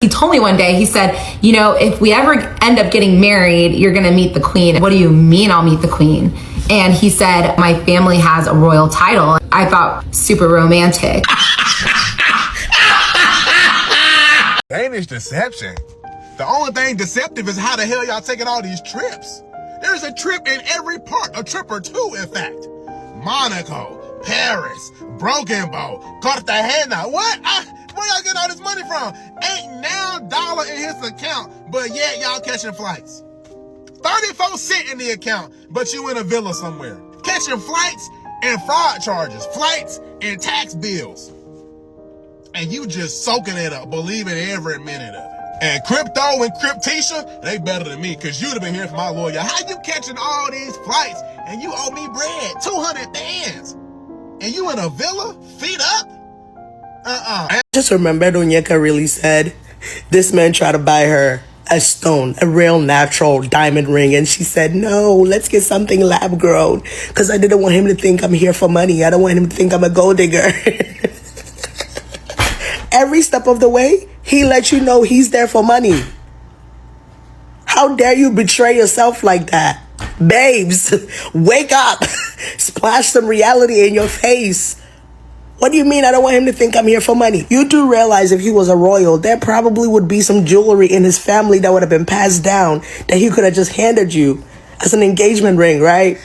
He told me one day, he said, you know, if we ever end up getting married, you're going to meet the queen. What do you mean I'll meet the queen? And he said, my family has a royal title. I thought super romantic. Danish deception. The only thing deceptive is how the hell y'all taking all these trips. There's a trip in every part, a trip or two, in fact. Monaco, Paris, Broken Bow, Cartagena. What? Where y'all get all this money from? Ain't now dollar in his account, but yet y'all catching flights. 34 cents in the account, but you in a villa somewhere. Catching flights and fraud charges, flights and tax bills. And you just soaking it up, believing every minute of it. And Crypto and Cryptisha, they better than me, because you'd have been hearing from my lawyer. How you catching all these flights and you owe me bread, 200 bands, and you in a villa, feet up? I just remembered Onyeka really said this man tried to buy her a stone, a real natural diamond ring, and she said, no, let's get something lab grown, because I didn't want him to think I'm here for money. I don't want him to think I'm a gold digger. Every step of the way, he let you know he's there for money. How dare you betray yourself like that? Babes, wake up. Splash some reality in your face. What do you mean I don't want him to think I'm here for money? You do realize if he was a royal, there probably would be some jewelry in his family that would have been passed down that he could have just handed you as an engagement ring, right?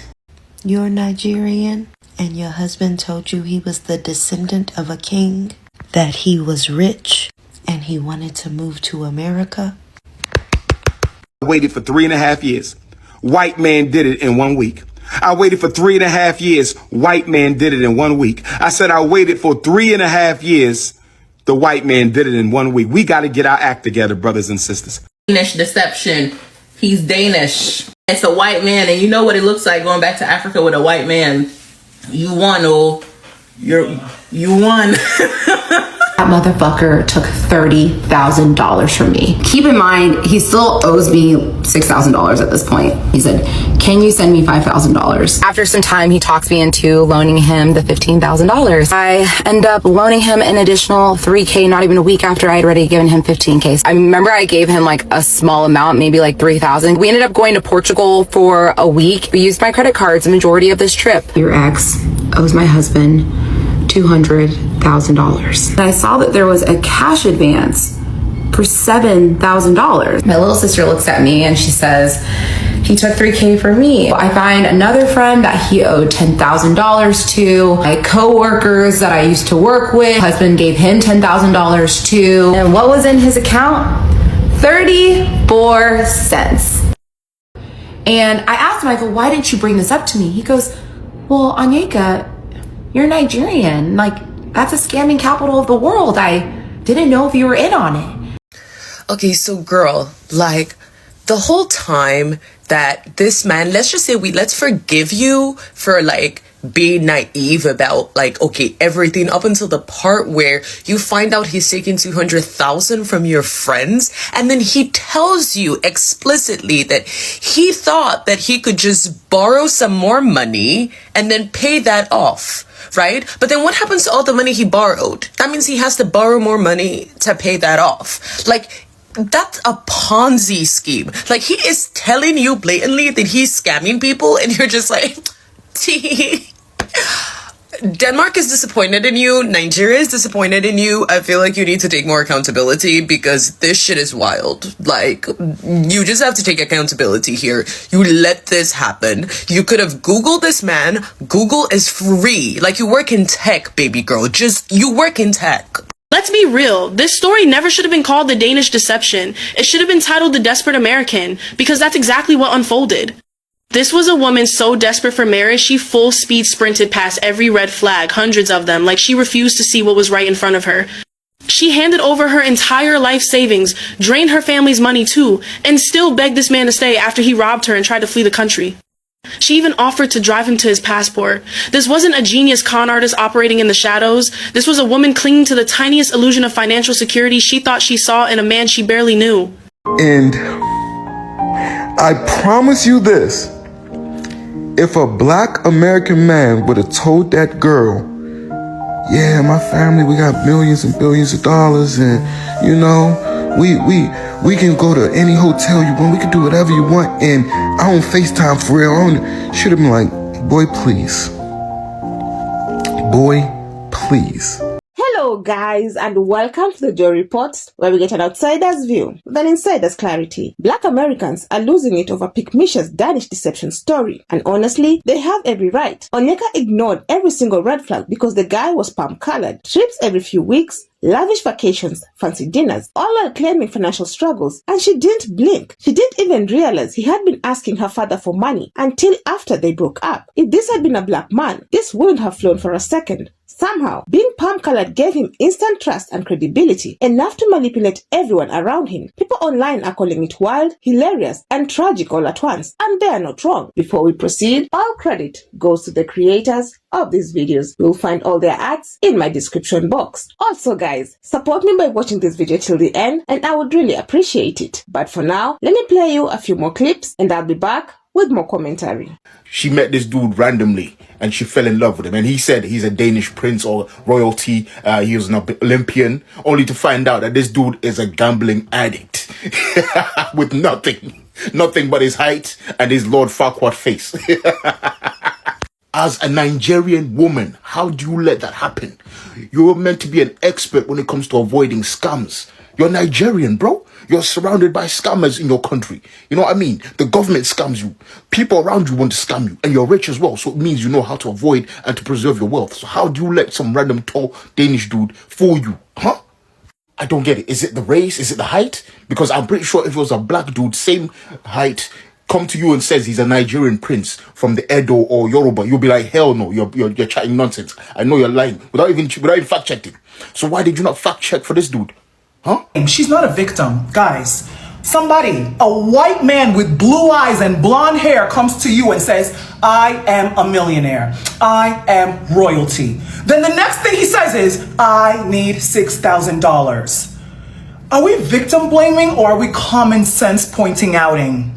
You're Nigerian, and your husband told you he was the descendant of a king, that he was rich, and he wanted to move to America. I waited for 3.5 years. White man did it in 1 week. I waited for 3.5 years. White man did it in 1 week. I said I waited for 3.5 years. The white man did it in 1 week. We got to get our act together, brothers and sisters. Danish deception. He's Danish. It's a white man, and you know what it looks like going back to Africa with a white man. You won, oh. You won. That motherfucker took $30,000 from me. Keep in mind, he still owes me $6,000 at this point. He said, can you send me $5,000? After some time, he talks me into loaning him the $15,000. I end up loaning him an additional $3K, not even a week after I had already given him $15K. I remember I gave him like a small amount, maybe like $3,000. We ended up going to Portugal for a week. We used my credit cards the majority of this trip. Your ex owes my husband $200,000. And I saw that there was a cash advance for $7,000. My little sister looks at me and she says, he took $3K from me. I find another friend that he owed $10,000 to. My coworkers that I used to work with, husband gave him $10,000 to. And what was in his account? 34 cents. And I asked Michael, why didn't you bring this up to me? He goes, well, Onyeka, you're Nigerian. Like, that's a scamming capital of the world. I didn't know if you were in on it. Okay, so girl, like, the whole time that this man, let's just say let's forgive you for like being naive about like, okay, everything up until the part where you find out he's taking 200,000 from your friends, and then he tells you explicitly that he thought that he could just borrow some more money and then pay that off. Right? But then what happens to all the money he borrowed? That means he has to borrow more money to pay that off. Like, that's a Ponzi scheme. Like, he is telling you blatantly that he's scamming people, and you're just like, tee. Denmark is disappointed in you. Nigeria is disappointed in you. I feel like you need to take more accountability, because this shit is wild. Like, you just have to take accountability here. You let this happen. You could have Googled this man. Google is free. Like, you work in tech, baby girl. You work in tech. Let's be real. This story never should have been called The Danish Deception. It should have been titled The Desperate American, because that's exactly what unfolded. This was a woman so desperate for marriage, she full speed sprinted past every red flag, hundreds of them, like she refused to see what was right in front of her. She handed over her entire life savings, drained her family's money too, and still begged this man to stay after he robbed her and tried to flee the country. She even offered to drive him to his passport. This wasn't a genius con artist operating in the shadows. This was a woman clinging to the tiniest illusion of financial security she thought she saw in a man she barely knew. And I promise you this. If a black American man would have told that girl, yeah, my family, we got millions and billions of dollars, and, you know, we can go to any hotel you want. We can do whatever you want. And I don't FaceTime for real. Should have been like, boy, please. Boy, please. Hello guys, and welcome to the Joy Report, where we get an outsider's view with an insider's clarity. Black Americans are losing it over Pickmesha's Danish deception story, and honestly, they have every right. Onyeka ignored every single red flag because the guy was palm-colored. Trips every few weeks, lavish vacations, fancy dinners, all while claiming financial struggles, and she didn't blink. She didn't even realize he had been asking her father for money until after they broke up. If this had been a black man, this wouldn't have flown for a second. Somehow, being palm-colored gave him instant trust and credibility, enough to manipulate everyone around him. People online are calling it wild, hilarious, and tragic all at once, and they are not wrong. Before we proceed, all credit goes to the creators of these videos. You'll find all their acts in my description box. Also guys, support me by watching this video till the end, and I would really appreciate it. But for now, let me play you a few more clips, and I'll be back with more commentary. She met this dude randomly and she fell in love with him, and he said he's a Danish prince or royalty. He was an Olympian, only to find out that this dude is a gambling addict with nothing but his height and his Lord Farquaad face. As a Nigerian woman, how do you let that happen? You're meant to be an expert when it comes to avoiding scams. You're Nigerian, bro. You're surrounded by scammers in your country. You know what I mean? The government scams you. People around you want to scam you. And you're rich as well. So it means you know how to avoid and to preserve your wealth. So how do you let some random tall Danish dude fool you? Huh? I don't get it. Is it the race? Is it the height? Because I'm pretty sure if it was a black dude, same height, come to you and says he's a Nigerian prince from the Edo or Yoruba, you'll be like, hell no, you're chatting nonsense. I know you're lying without even fact checking. So why did you not fact check for this dude? Huh? She's not a victim, guys. Somebody, a white man with blue eyes and blonde hair comes to you and says, I am a millionaire. I am royalty. Then the next thing he says is, I need $6,000. Are we victim blaming or are we common sense pointing outing?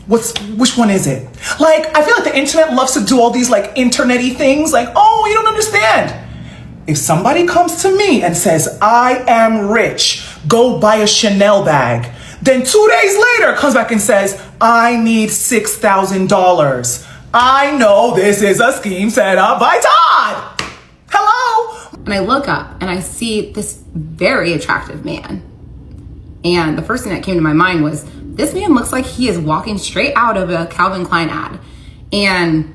Which one is it? Like, I feel like the internet loves to do all these like internet-y things. Like, oh, you don't understand. If somebody comes to me and says, I am rich, go buy a Chanel bag, then 2 days later comes back and says, I need $6,000. I know this is a scheme set up by Todd. Hello? And I look up and I see this very attractive man. And the first thing that came to my mind was, this man looks like he is walking straight out of a Calvin Klein ad. And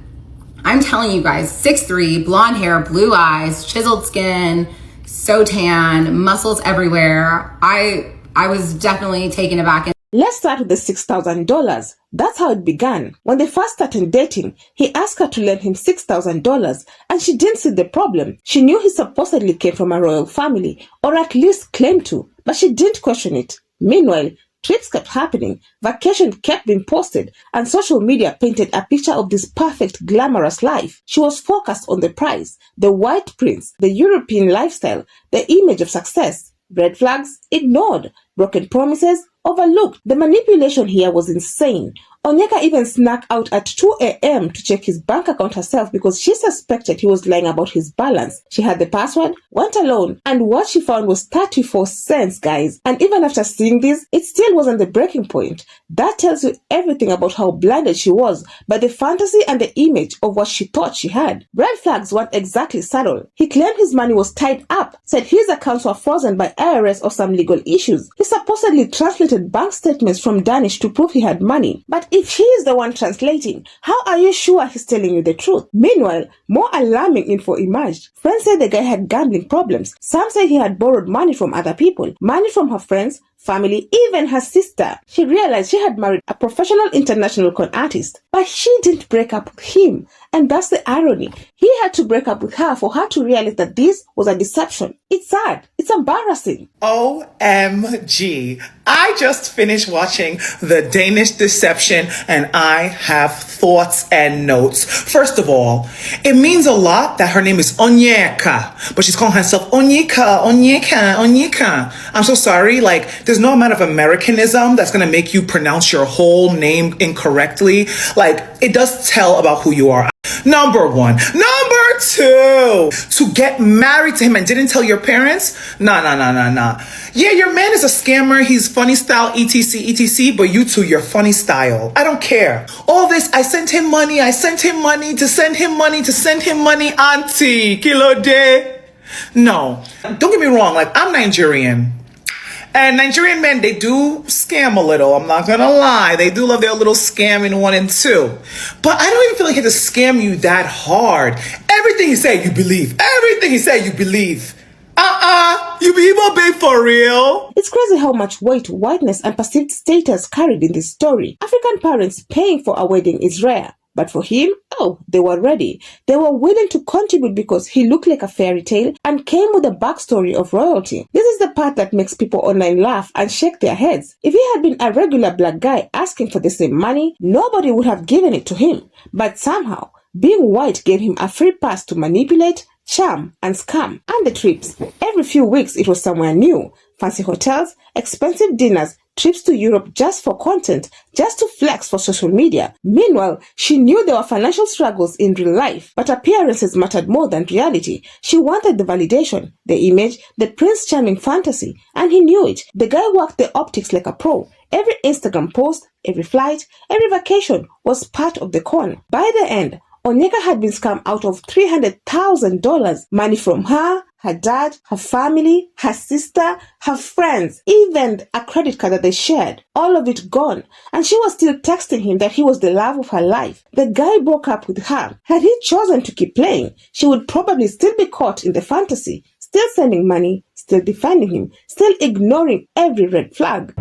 I'm telling you guys, 6'3", blonde hair, blue eyes, chiseled skin, so tan, muscles everywhere. I was definitely taken aback. Let's start with the $6,000. That's how it began. When they first started dating, he asked her to lend him $6,000, and she didn't see the problem. She knew he supposedly came from a royal family, or at least claimed to, but she didn't question it. Meanwhile, trips kept happening, vacation kept being posted, and social media painted a picture of this perfect, glamorous life. She was focused on the prize, the white prince, the European lifestyle, the image of success. Red flags ignored, broken promises overlooked. The manipulation here was insane. Onyeka even snuck out at 2 a.m. to check his bank account herself because she suspected he was lying about his balance. She had the password, went alone, and what she found was 34 cents, guys. And even after seeing this, it still wasn't the breaking point. That tells you everything about how blinded she was by the fantasy and the image of what she thought she had. Red flags weren't exactly subtle. He claimed his money was tied up, said his accounts were frozen by IRS or some legal issues. He supposedly translated bank statements from Danish to prove he had money. But if he is the one translating, how are you sure he's telling you the truth? Meanwhile, more alarming info emerged. Friends said the guy had gambling problems. Some say he had borrowed money from other people, money from her friends, family, even her sister. She realized she had married a professional international con artist, but she didn't break up with him. And that's the irony. He had to break up with her for her to realize that this was a deception. It's sad. It's embarrassing. OMG. I just finished watching The Danish Deception and I have thoughts and notes. First of all, it means a lot that her name is Onyeka, but she's calling herself Onyeka, Onyeka, Onyeka. I'm so sorry. Like, there's no amount of Americanism that's going to make you pronounce your whole name incorrectly. Like, it does tell about who you are. Number one. Number too. To get married to him and didn't tell your parents? Nah. Yeah, your man is a scammer. He's funny style, etc, but you two, you're funny style. I don't care. All this, I sent him money to send him money, auntie, kilo day. No, don't get me wrong. Like, I'm Nigerian. And Nigerian men, they do scam a little. I'm not gonna lie. They do love their little scam in 1 and 2. But I don't even feel like he had to scam you that hard. Everything he said, you believe. Everything he said, you believe. You people be for real? It's crazy how much weight whiteness and perceived status carried in this story. African parents paying for a wedding is rare. But for him, oh, they were ready. They were willing to contribute because he looked like a fairy tale and came with a backstory of royalty. This is the part that makes people online laugh and shake their heads. If he had been a regular black guy asking for the same money, nobody would have given it to him. But somehow, being white gave him a free pass to manipulate, charm, and scam. And the trips. Every few weeks, it was somewhere new. Fancy hotels, expensive dinners, trips to Europe just for content, just to flex for social media. Meanwhile, she knew there were financial struggles in real life, but appearances mattered more than reality. She wanted the validation, the image, the Prince Charming fantasy, and he knew it. The guy worked the optics like a pro. Every Instagram post, every flight, every vacation was part of the con. By the end, Onyeka had been scammed out of $300,000, money from her dad, her family, her sister, her friends, even a credit card that they shared. All of it gone. And she was still texting him that he was the love of her life. The guy broke up with her. Had he chosen to keep playing, she would probably still be caught in the fantasy, still sending money, still defending him, still ignoring every red flag.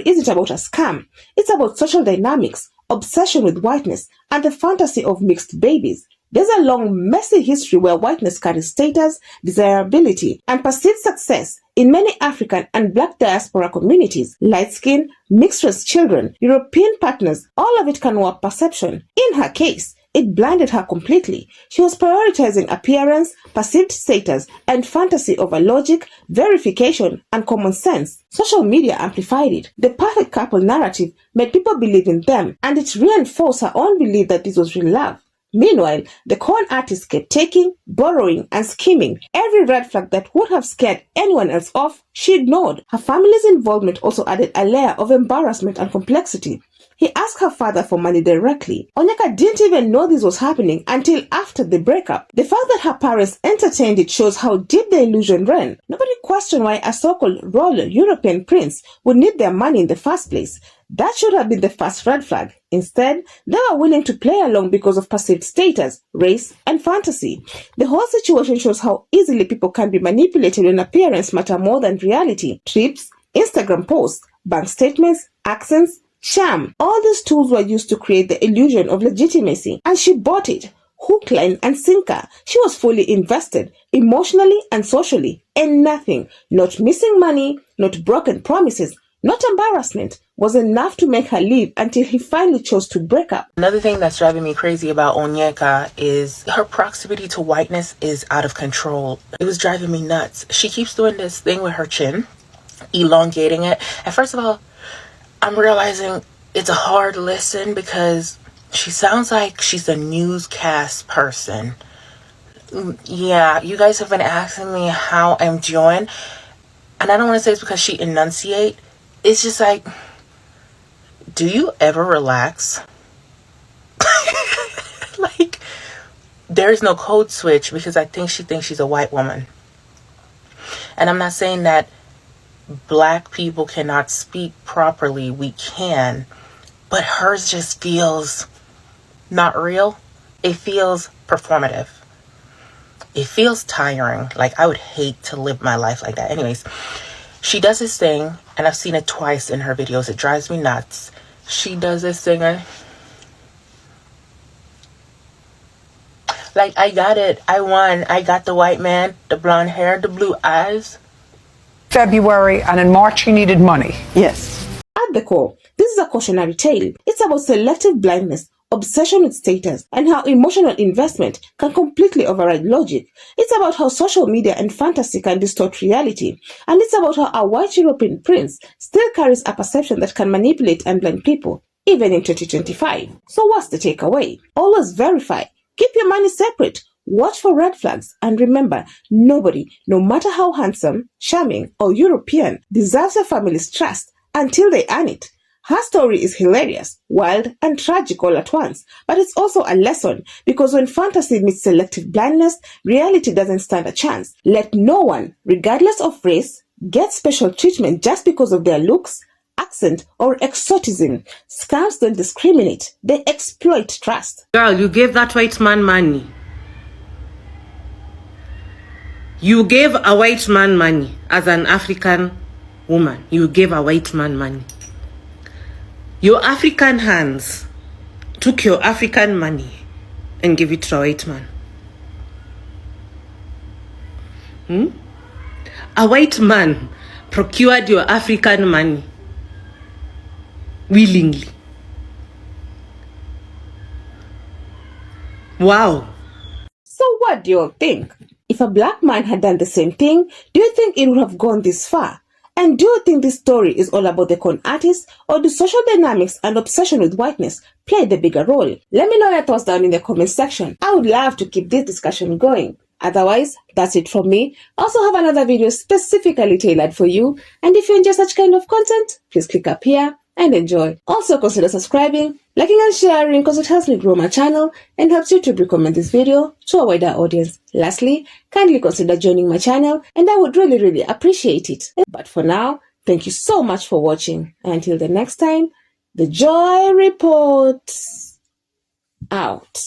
Isn't about a scam. It's about social dynamics, obsession with whiteness, and the fantasy of mixed babies. There's a long, messy history where whiteness carries status, desirability, and perceived success in many African and Black diaspora communities. Light skin, mixed race children, European partners, all of it can warp perception. In her case, it blinded her completely. She was prioritizing appearance, perceived status, and fantasy over logic, verification, and common sense. Social media amplified it. The perfect couple narrative made people believe in them, and it reinforced her own belief that this was real love. Meanwhile, the con artist kept taking, borrowing, and scheming. Every red flag that would have scared anyone else off, she ignored. Her family's involvement also added a layer of embarrassment and complexity. He asked her father for money directly. Onyeka didn't even know this was happening until after the breakup. The fact that her parents entertained it shows how deep the illusion ran. Nobody questioned why a so-called royal European prince would need their money in the first place. That should have been the first red flag. Instead, they were willing to play along because of perceived status, race, and fantasy. The whole situation shows how easily people can be manipulated when appearance matter more than reality. Trips, Instagram posts, bank statements, accents, sham. All these tools were used to create the illusion of legitimacy, and she bought it. Hook, line, and sinker. She was fully invested, emotionally and socially, and nothing, not missing money, not broken promises, not embarrassment, was enough to make her leave until he finally chose to break up. Another thing that's driving me crazy about Onyeka is her proximity to whiteness is out of control. It was driving me nuts. She keeps doing this thing with her chin, elongating it. And first of all, I'm realizing it's a hard listen because she sounds like she's a newscast person. Yeah, you guys have been asking me how I'm doing. And I don't want to say it's because she enunciate. It's just like, do you ever relax? Like, there's no code switch because I think she thinks she's a white woman. And I'm not saying that Black people cannot speak properly. We can. But hers just feels not real. It feels performative. It feels tiring. Like, I would hate to live my life like that. Anyways, she does this thing, and I've seen it twice in her videos. It drives me nuts. She does this thing. Like, I got it. I won. I got the white man, the blonde hair, the blue eyes. February, and in March he needed money. Yes. At the core, this is a cautionary tale. It's about selective blindness, obsession with status, and how emotional investment can completely override logic. It's about how social media and fantasy can distort reality. And it's about how a white European prince still carries a perception that can manipulate and blind people, even in 2025. So what's the takeaway? Always verify. Keep your money separate. Watch for red flags, and remember, nobody, no matter how handsome, charming, or European, deserves your family's trust until they earn it. Her story is hilarious, wild, and tragic all at once, but it's also a lesson, because when fantasy meets selective blindness, reality doesn't stand a chance. Let no one, regardless of race, get special treatment just because of their looks, accent, or exoticism. Scams don't discriminate, they exploit trust. Girl, you gave that white man money. You gave a white man money as an African woman. You gave a white man money. Your African hands took your African money and gave it to a white man. A white man procured your African money willingly. Wow. So what do you all think? If a black man had done the same thing, do you think it would have gone this far? And do you think this story is all about the con artist, or do social dynamics and obsession with whiteness play the bigger role? Let me know your thoughts down in the comment section. I would love to keep this discussion going. Otherwise, that's it from me. I also have another video specifically tailored for you. And if you enjoy such kind of content, please click up here and enjoy. Also consider subscribing, liking and sharing, because it helps me grow my channel and helps YouTube recommend this video to a wider audience. Lastly, kindly consider joining my channel and I would really appreciate it. But for now, thank you so much for watching. And until the next time, the Joy Report out.